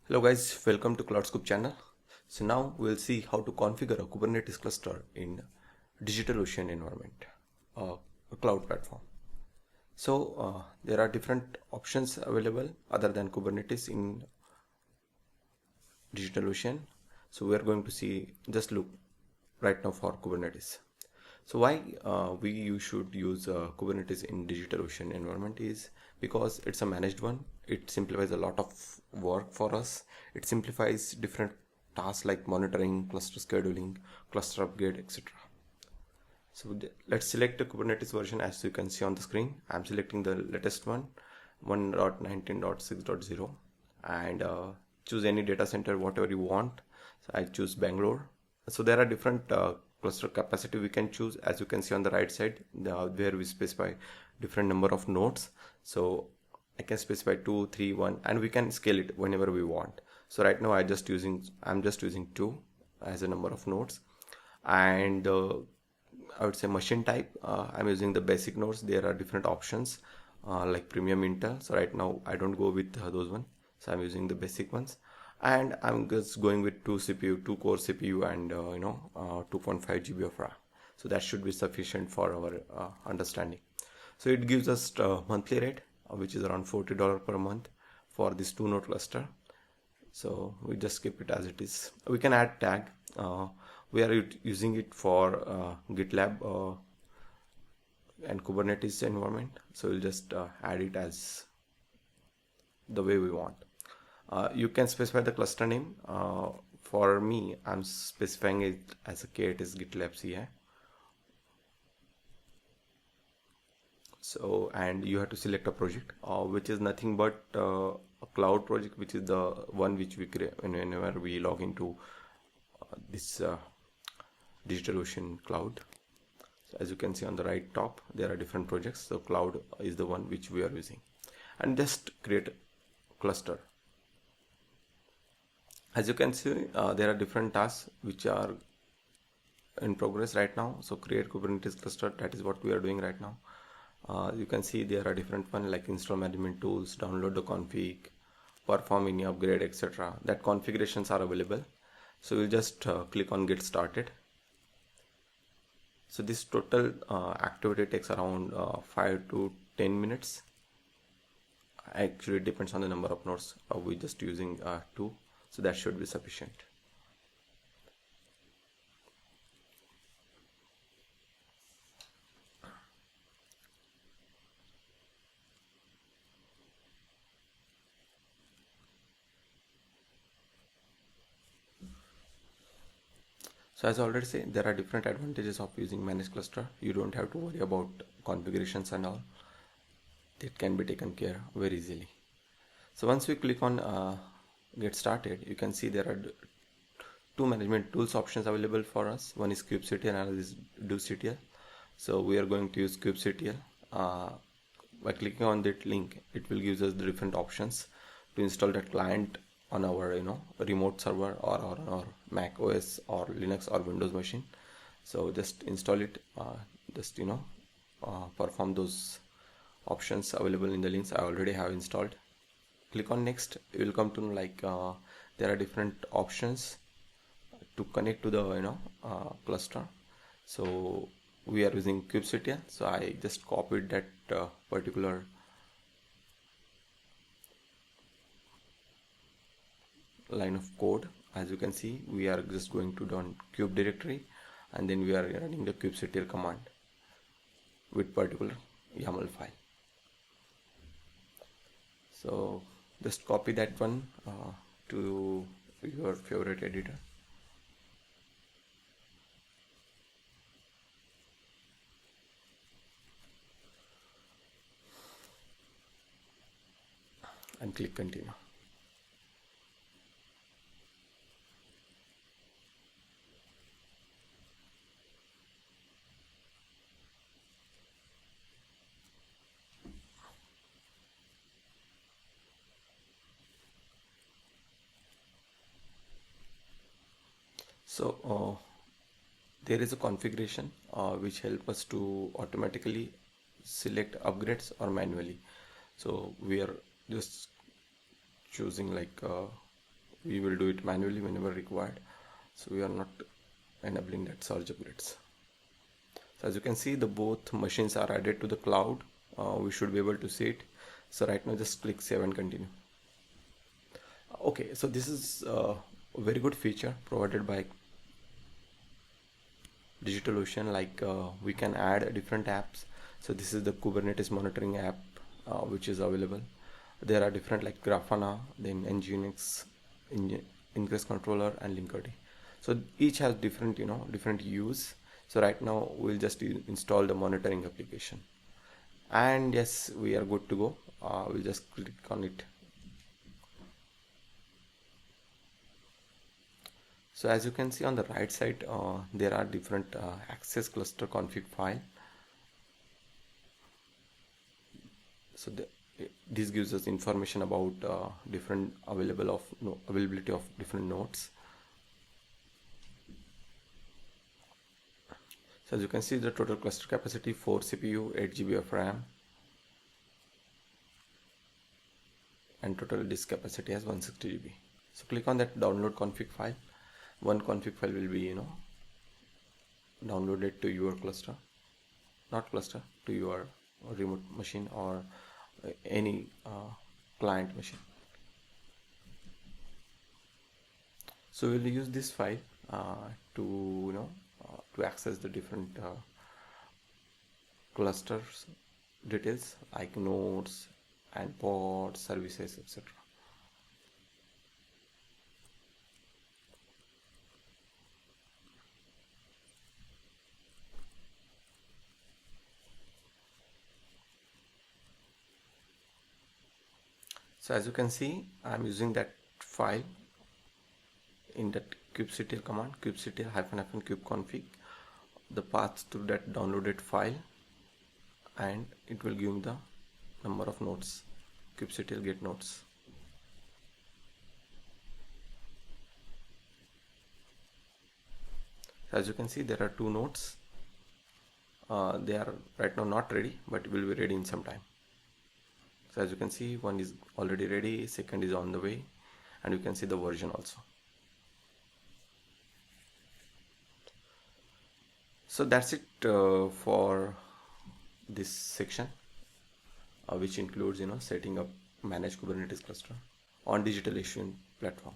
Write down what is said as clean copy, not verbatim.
Hello guys, welcome to CloudScoop channel. So now we'll see how to configure a Kubernetes cluster in DigitalOcean environment, a cloud platform. So there are different options available other than Kubernetes in DigitalOcean. So we are going to see, just look right now for Kubernetes. So why you should use Kubernetes in DigitalOcean environment is because it's a managed one. It simplifies a lot of work for us. It simplifies different tasks like monitoring, cluster scheduling, cluster upgrade, etc. So let's select the Kubernetes version as you can see on the screen. I'm selecting the latest one, 1.19.6.0, and choose any data center, whatever you want. So I choose Bangalore. So there are different cluster capacity we can choose, as you can see on the right side, where we specify different number of nodes. So I can specify 2, 3, 1, and we can scale it whenever we want. So right now I'm just using 2 as a number of nodes, and I would say machine type. I'm using the basic nodes. There are different options like premium Intel. So right now I don't go with those ones. So I'm using the basic ones, and I'm just going with 2 core CPU, and 2.5 GB of RAM. So that should be sufficient for our understanding. So it gives us monthly rate, which is around $40 per month for this 2 node cluster. So we just keep it as it is. We can add tag. We are using it for GitLab and Kubernetes environment. So we'll just add it as the way we want. You can specify the cluster name. For me, I'm specifying it as a K8s GitLab CI. So, and you have to select a project, which is nothing but a cloud project, which is the one which we create whenever we log into this DigitalOcean cloud. So as you can see on the right top, there are different projects. So cloud is the one which we are using, and just create a cluster. As you can see, there are different tasks which are in progress right now. So create Kubernetes cluster, that is what we are doing right now. You can see there are different ones like install management tools, download the config, perform any upgrade, etc. That configurations are available. So we'll just click on get started. So this total activity takes around 5 to 10 minutes. Actually, it depends on the number of nodes. We're just using 2, so that should be sufficient. So as I already said, there are different advantages of using managed cluster. You don't have to worry about configurations and all. That can be taken care very easily. So once we click on get started, you can see there are 2 management tools options available for us. One is kubectl and another is doctl. So we are going to use kubectl. By clicking on that link, it will give us the different options to install that client on our remote server or on our Mac OS or Linux or Windows machine. So just install it. Perform those options available in the links I already have installed. Click on next. You will come to know like there are different options to connect to the cluster. So we are using kubectl, so I just copied that particular line of code. As you can see, we are just going to down kube directory, and then we are running the kubectl command with particular YAML file. So just copy that one to your favorite editor. And click continue. So there is a configuration which help us to automatically select upgrades or manually. So we are just choosing like we will do it manually whenever required. So we are not enabling that surge upgrades. So as you can see, the both machines are added to the cloud. We should be able to see it. So right now just click save and continue. Okay, so this is a very good feature provided by DigitalOcean. Like we can add different apps. So this is the Kubernetes monitoring app which is available. There are different like Grafana, then Nginx, Ingress controller, and Linkerd. So each has different different use. So right now we'll just install the monitoring application, and yes, we are good to go. We'll just click on it. So as you can see on the right side, there are different access cluster config file. So this gives us information about different availability of different nodes. So as you can see, the total cluster capacity 4 CPU, 8 GB of RAM, and total disk capacity as 160 GB. So click on that download config file. One config file will be downloaded to your cluster, not cluster, to your remote machine or any client machine. So we'll use this file to to access the different clusters details like nodes and pods, services, etc. So as you can see, I'm using that file in that kubectl command, kubectl -kubectl-config, the path to that downloaded file, and it will give me the number of nodes, kubectl get nodes. As you can see, there are 2 nodes. They are right now not ready, but will be ready in some time. So as you can see, one is already ready, second is on the way, and you can see the version also. So that's it for this section, which includes setting up managed Kubernetes cluster on DigitalOcean platform.